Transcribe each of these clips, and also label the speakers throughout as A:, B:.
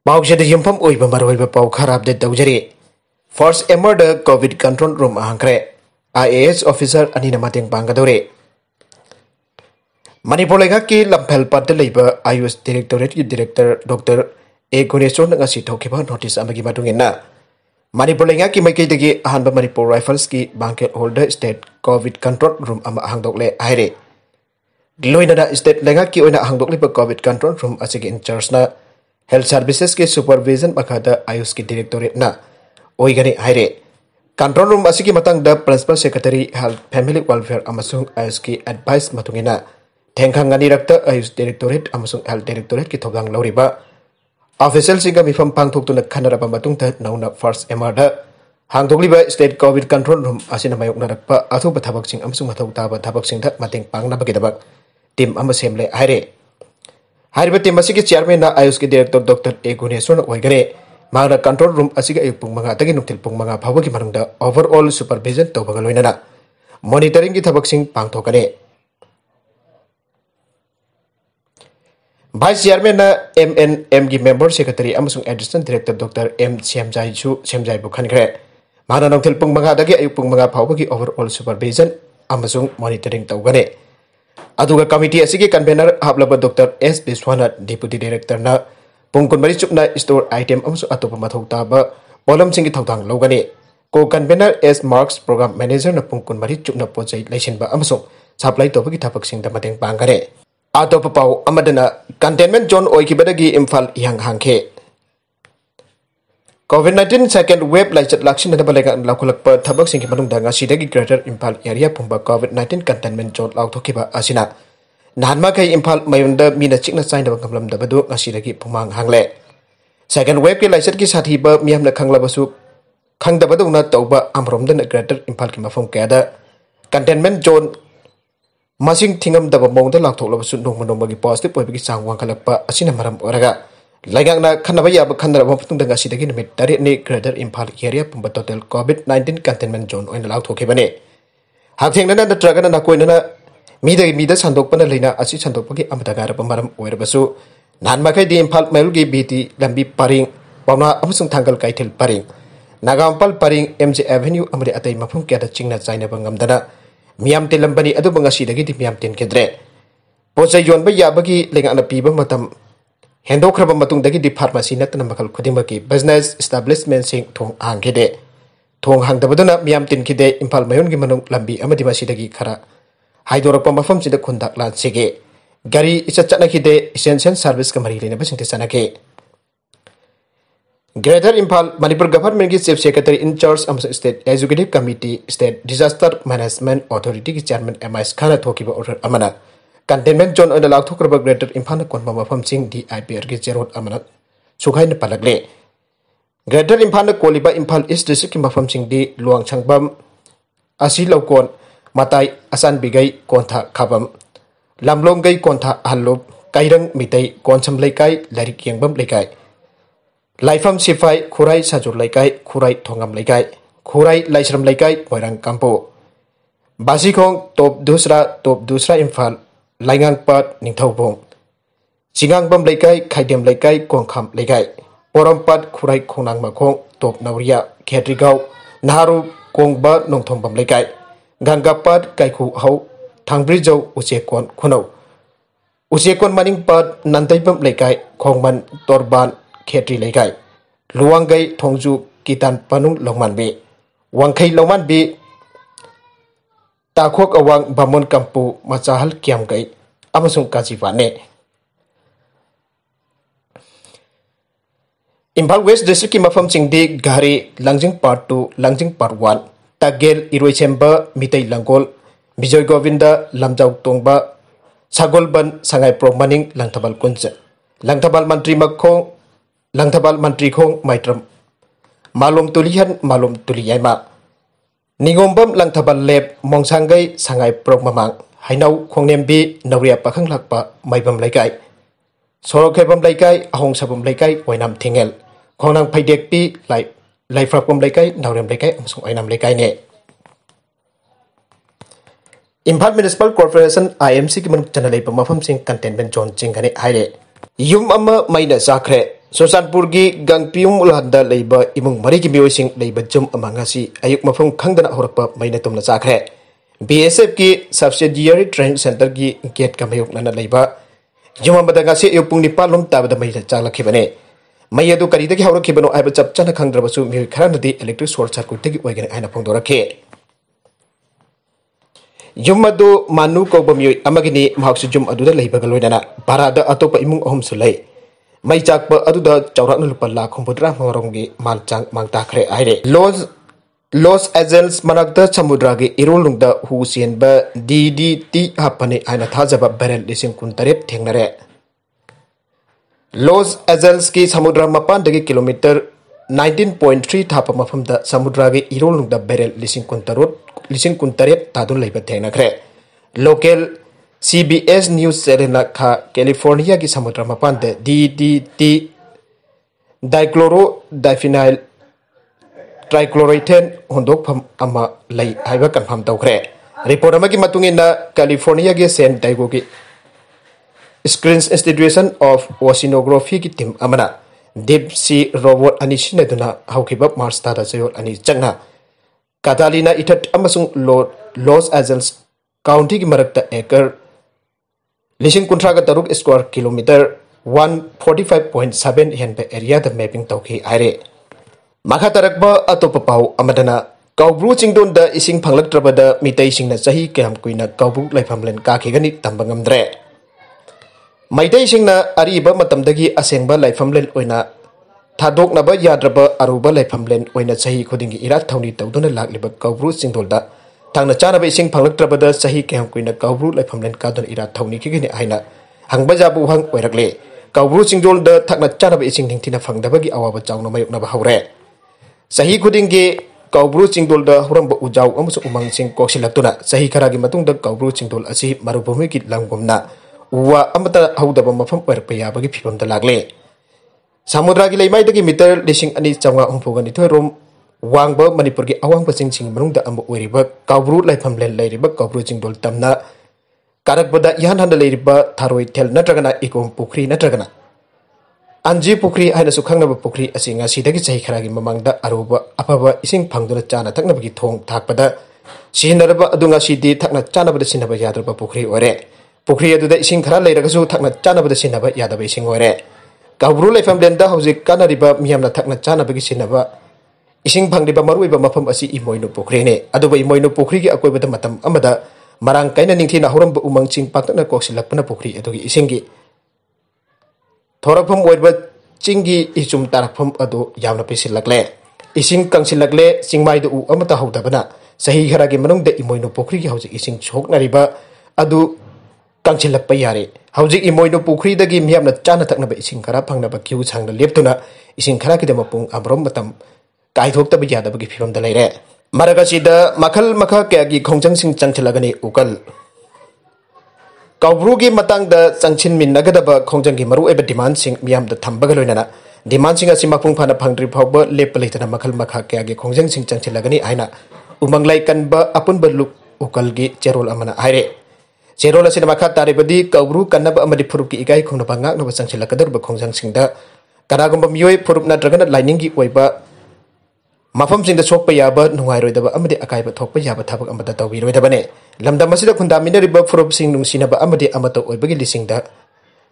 A: Paukse de Yumpam Uiba Marweba Paukarab de Dojari. First emer the COVID control room hangkhre. IAS officer Anina Mating Panggadouri. Manipulaga ki Lampel Pat the Leiba IUS Directorate Director Dr. A. Guneson Nasi Tokiba notice Amagi Matungina. Manipulaga ki Makidagi Hanba Manipur Rifles ki banquet holder state COVID control room ama hangdokle aire. Loinada state lenga ki oina hangdokle COVID control room asigi in charge na Health Services ke supervision makha IUS ki directorate na oigani aire. Control room asigi matang the principal secretary health family welfare amasung IUS ki advice matungina thmkhigani rakta IUS directorate amasung health directorate ki thobang lauriba official singa mifam pangthok tuna khanaraba matung ta nauna first emerda hangdokliba state covid control room asina mayok narakpa athuba thabak sing amasung mathau taba thabak sing da mateng pangna bagidabak team amasemle aire hariba team asigi chairman na IUS ki director Dr. A. Guneson oigare Magna control room asiga ayupung mga tagi nuktil pung mga phawagi manungda overall supervision tawbaga loinana monitoring ki thabak sing pangthokane. Vice Chairman na MNM ki member secretary amasung assistant director Dr. M. Semjai bu hangkhre. Magna nuktil pung mga tagi ayupung mga phawagi overall supervision amasung monitoring tawgane. Aduga committee asigi convener hablaba Dr. S. Biswanath deputy director na Pungkun mari chukna store item amsu atopa mathau taba polam singi thawtang logani ko convener S Marks program manager na pungkun mari chukna pochai laisinba amsu supply tobagi thapak singda mateng pangare atopa pau amadana containment zone oikibadagi Imphal hangkhre COVID-19 second wave laichat laksin na balaga lakulakpa thabak singi manungda ngasidagi greater Imphal area pumba COVID-19 containment zone lauthokiba asina Nahanma kay Imphal mayunda mina chikna sign da kamlam da badu ngasiragi pumang hangle. Second wave ki laisat ki sathiba miyam na khanglabasu khangda badu na tauba amrom da greater Imphal ki mafam kada containment zone masing thingam da bamong da lakthok labasu nongma gi positive oibagi sang wangkalakpa asina maram oraga laigang na khanaba yaba khanara baputung da ngasidagi Numit dari ni greater Imphal area pumba total COVID-19 containment zone oina lakthokibane. Hakthengna na tragana na koina na Mida sandok pana lina asi sandok pagi amadagara pamaram oirabasu nan makai di Imphal mayulgi biti lambi paring pauna amusung tanggal kaitil paring nagampal paring MJ Avenue amade atai mafum kya da chingna chaina bangamdana miyam telambani adu bangasi dagi di miyam ten kedre posa yon ba ya bagi lenga na piba matam hendokraba matung dagi di pharmacy natna makal khudimaki business establishment sing thong hangkhre thong hangdabaduna miyam ten kide Imphal mayungi manung lambi amadi masi dagi khara Haidorok pamafam sida kundak lan sige gari isa chana kide essential service kamari lena basingte sanake Greater Imphal Manipur Government ki Chief Secretary in charge of State Executive Committee State Disaster Management Authority ki Chairman MIS Khana thokiba order amana containment zone oda lak thokraba Greater Imphal kon mafam sing DIPR ki jerot amana sukhain palagle Greater Imphal koliba Imphal East District ki mafam sing di luang changbam asi lokon Meitei asan bigai kontha khabam lamlong gai kontha hallup kairang Meitei konsam laikai larik yengbam laikai laifam sifai khurai sajur laikai khurai thongam laikai khurai laisram laikai moirang kampo basikhong top dusra Imphal laingang pat ningthaubong singangbam laikai khaidem laikai kongkham laikai porompat khurai khonang makhong top nauria khetrigau naharu kongba nongthombam laikai Gangapat kaiku hau thangbrizau uchekon khunau uchekon maning pat nantaibam laikai khongman torban khetri laikai luwangai thongju kitan panung longmanbe wangkhai longmanbe takhok awang bamon kampu machahal kiamgai amasung kajiwane Imphal West District ki mafam singdi gari langjing part 2 langjing part 1 Tagel Iroichemba Meitei Langkol Bijoy Govinda Lamjau Tongba Sagolban Sangai Promaning Langtabal Kunja Langtabal Mantri Makhong Langtabal Mantri Khong Maitram Malum Tulihan Malum Tuliyama Ningombam Langtabal Leb Mongsangai Sangai Promamang Hainau Khongnembi Nauria Pakhang Lakpa Maibam Laikai Sorokebam Laikai Ahong Sabam Laikai Wainam Tingel Khonang Paidekpi Laifrapum laikai naurem laikai amsung ainam laikai ne Imphal Municipal Corporation IMC ki manuk chana leipa mafam sing containment zone chingani haire yum amma maina zakre सोसानपुर की गंगपियुम उलहंदा लेबा इमुंग मरी की मियोइसिंग लेबा जुम अमांगासी अयुक मफम खंगदना होरकपा मैना तुमना चाखरे BSF की subsidiary training centre की gate का मयुकना लेबा जुम अमदंगासी अयुक पुंग निपालुम ताबदा मैना चालखिबने मै अदु करिदगी हौरखिबनो आइबा चपचना खंगद्रबसु मियोइ खरानदी इलेक्ट्रिक शॉर्ट सर्किटगी ओइगने आइना फोंदोरखे जुम अदु मानु कोबा मियोइ अमगिनी महक्सु जुम अदुदा लेबगा लोइना भारादा अतोपा इमुंग अहुमसु लै मई चाकप अदुदा चौराकना लुपा लाख हुंबुद्रा मरोंगी मालचांग मांगताखरे आइरे लॉस एंजल्स मनकता समुद्रागी इरोलुंगदा हु सेनबा DDT हापने आइना थाजबा बैरल लिसिंग कुंतरेप थेंगनरे लॉस एंजल्स की समुद्र मपानदगी किलोमीटर 19.3 थापा मफमदा समुद्रागी इरोलुंगदा बैरल लिसिंग कुंतरेप तादुन लेबा थेंगनखरे लोकल CBS न्यूज चैनल खा कैलिफोर्निया की समुद्र मपान DDT डाइक्लोरो डाइफिनाइल ट्राइक्लोरेथेन होंदोकफम अमा लई हाइबा कन्फर्म तौखरे रिपोर्ट अमा की मतुंगिना कैलिफोर्निया के सेंट डाइगो की स्क्रीन्स इंस्टीट्यूशन ऑफ ओशिनोग्राफी की टीम अमना डीप सी रोबोट अनिसिनदुना हौखिबा मार्च तादा चयोल अनि चंगना कातालिना इथट अमसुंग लॉस एंजल्स काउंटी की मरकता एकर लिसिंग कुंट्रागा तरुक स्क्वायर किलोमीटर 145.7 हेनबे एरिया द मैपिंग तौखी आइरे makha tarakba atopa pau amadana Koubru chingdon da ising phanglaktrabada Meitei singna chahi kayam kuina Koubru Laifamlen kakhigani tamba ngmdre Meitei singna ariba matamdagi asengba Laifamlen oina thadoknaba yadraba aruba Laifamlen oina chahi khudingi irat thawni tawduna lakliba Koubru chingdolda thangna chanaba ising phanglaktrabada chahi kayam kuina Koubru Laifamlen kaduna irat thawni khigini aina hangba jabu hang oirakle Koubru chingdolda thakna chanaba ising ningthina phangdabagi awaba chawna mayuknaba haure Chahi khudingi Koubru chingdolda hurambo ujau amusu umangsing koksilakuna chahi kharagi matungda Koubru chingdol asi marubhumi ki lamgumna uwa amata haudaba mafam oirakpa yabagi phibamda lagle samudra gi leimaidagi meter lising ani chawga humphugani thoirom wangba manipur gi awangba chingsing manungda amba oiriba Koubru Laifamlen leiriba Koubru chingdol tamna karakbada ihan handa leiriba tharoi thel natragana ikom pukri natragana Anji pukri haina sukhangnaba pukri asinga sidagi chahi kharagi mamangda aruba apaba ising phangduna chana thaknabagi thong thakpada sihinaraba adunga sidi thakna chanabada sinaba yadraba pukri ore pukri aduda ising khara leiragasu thakna chanabada sinaba yadaba ising ore Koubru Laifamlen da hauzik kanariba miyamna thakna chanabagi sinaba ising phangriba maruiba mafam asi imoinu pukri ne aduba imoinu pukri gi akoibada matam amada marang kaina ningthina horamba umangching pakna koksilapna pukri adugi isingi थोरफम ओइबा चिंगी इचुम तारफम अदो यामना पिसिलकले इसिंग कंसिलकले चिंगमाइदु उ अमता हौदबना सही खरागे मनुंगदे इमोइनो पोखरी की हौजिक इसिंग छोकनारिबा अदु कंसिलकपा यारे हौजिक इमोइनो पोखरी दगी मियामना चाना थकनबा इसिंग खरा फंगनबा Q छांगना लेपतुना इसिंग खरा की दमपुंग अमरम मतम काइथोक्तबा यादबगी फिरमदा लेरे मरगसिदा मखल मखा कयागी खोंजंगसिंग चंगसिलगनी UKAL Koubru की मतंग द चंगचिन मिन्नगदबा खोंजंगी मरु एबा डिमांड सिंग मियाम द थंबगा लोइनाना डिमांड सिंग असि मपुंग फाना फंगद्रि फावबा लेप लेतना मखल मखा कयागी खोंजंग सिंग चंगचिलगनी आइना उमंगलाई कनबा अपुनबा लुक UKAL की चेरोल अमना आइरे चेरोल असिना मखा तारेबदी Koubru कन्नबा अमदि फुरुप की इगाई खोंनबा ngaknaba चंगचिलगदरबा खोंजंग सिंग द कनागुंबा मियोय फुरुप नत्रगना लाइनिंग की ओइबा मफम सिंग द सोकपा याबा नुंगाइरोइदबा अमदि अकाइबा थोकपा याबा थाबक अमदा तौबिरोइदबने लमदम मसिदा खुंदामिनरिबा फुरुप सिंग नुंसिनबा अमदि अमतो ओइबगी लिसिंग द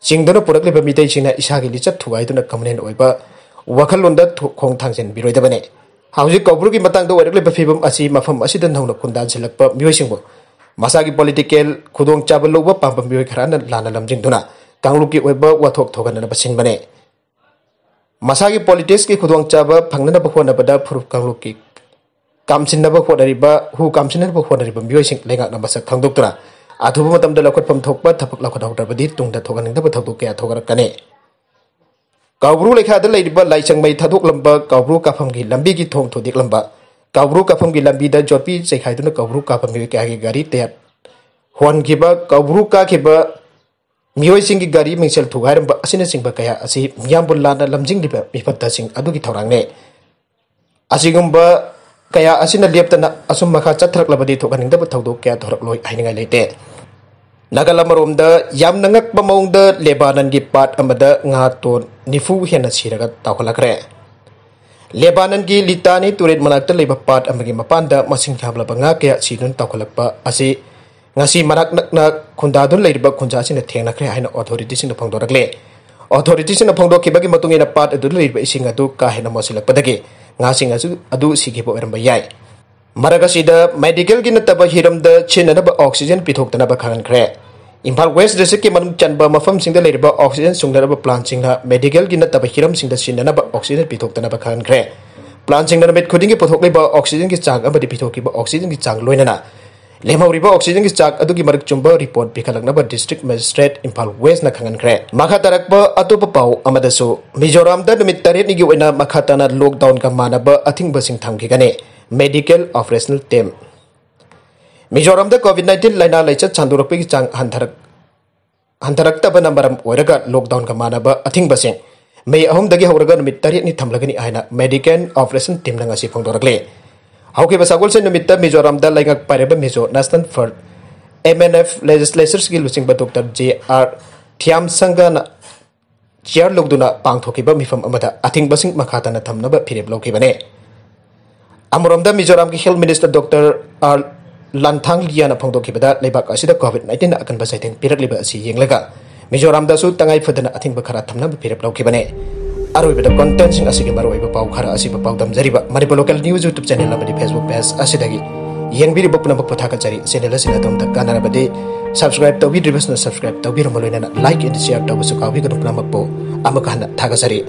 A: सिंगदनो पुरकलिबा मितै सिंगना इसागी लिचत थुगाइदुना कमनेन ओइबा वखललोंदा खोंग थांजेन बिरोइदबने हाउजिक Koubru की मतंग द ओइरकलिबा फिबम असि मफम असिदा नौना खुंदान सिलकपा मियोइसिंगबो मसागी पॉलिटिकल खुदोंग चाबा लौबा पाम्बा मियोइ खराना लाना लमजिंगदुना कांगलुकी ओइबा वाथोक थोगनना सिनबने मसागी पॉलिटिक्स की खुदोंग चाबा फंगनबा होनबदा फुरुप कांगलुकी कामसिनबा होनरिबा हु कामसिनबा होनरिबा मियोइसिंग लेंगाकना मसक खंगदोक्तुना अथुबा मतमदा लखटफम थोकपा थपक लखटहौदबदी तुंगदा थोगनिंगदबा थौदोक कया थोगरकने Koubru लेखादा लेरिबा लाइचंगमै थादोकलंबा Koubru काफमगी लंबी की थोंग थोदिकलंबा Koubru काफमगी लंबीदा जोपी चैखाइदुना Koubru काफमगी कयागी गाड़ी तयार होनगिबा Koubru काखिबा मियोइसिंगी गाड़ी मिंगसेल थुगाइरंबा असिना सिंगबा कया असि मियामबु लाना लमजिंगलिबा मिफत्ता सिंग अदुगी थौरांगने असिगुंबा kaya asina liaptana asum makha chathraklabadi thokaningdaba thodok kya thorakloi haingai leite nagalamrom da yam nangak bamong da lebanon gi pat amada nga ton निफु हेन सिरगा ताखलखरे लेबानन की लितानी तुरेट मनाक्ता लेबा पाट अमगी मपानदा मसिंग थाबलबा nga kaya sidun ताखलकपा asi ngasi marak nakna khundadun leiba khunja sin thengnakhre haina authority sin phangdorakle authority sin phangdokibagi matungina part adu leiba ising adu ka hena mosilakpadagi ngasing adu sigibo eramba yai Maragasida medical gi nataba hiramda chinanaba oxygen pithoktanaba khankhre Imphal West district ki manung chanba mafam singda leiba oxygen sungnaba plant singna medical gi nataba hiram singda chinanaba oxygen pithoktanaba khankhre plant singna met khudingi pithokliba oxygen ki chang abadi pithokiba oxygen ki chang loinana lemhauriba oxygen ki chak adugi marak chumba report pikhalaknaba district magistrate Imphal West na khankhre makha tarakba atopa pau amadasu Mizoram da numit taret ni gi oina makha tana lockdown ka manaba athingbsing thmkhigani medical operational team Mizoram da COVID-19 laina laicha chandurokpe ki chang hantarak taba nambaram oiraga lockdown ka manaba athingbsing Mei ahom dagi houraga numit taret ni thamlagani aina medical operation team na ngasi phongdorakle Hauke basagol se numit ta Mizoram da laingak pareba Mizo National for MNF legislators ki lusing ba Dr. JR Thiam Sangana chair logduna pangthokiba mifam amada athingbsing makha tana thamnaba phirep lokibane Amuramda Mizoram ki Health Minister Dr. R. Lanthang Liana Pongdokibada Leiba asida COVID-19 akan basaiteng pirak liba asi yenglaga Mizoram da su tangai fadana athingba khara thamna phirep lokibane Aroi beda content sing asigi maroi ba pau khara asi ba pau dam jari ba Manipur local news YouTube channel amadi Facebook page asidagi yengbiri bopna ba pathaka jari channel asina dom ta kanara bade subscribe to video subscribe to biro maloina like and share to su kawi ga dopna makpo amakana thaga jari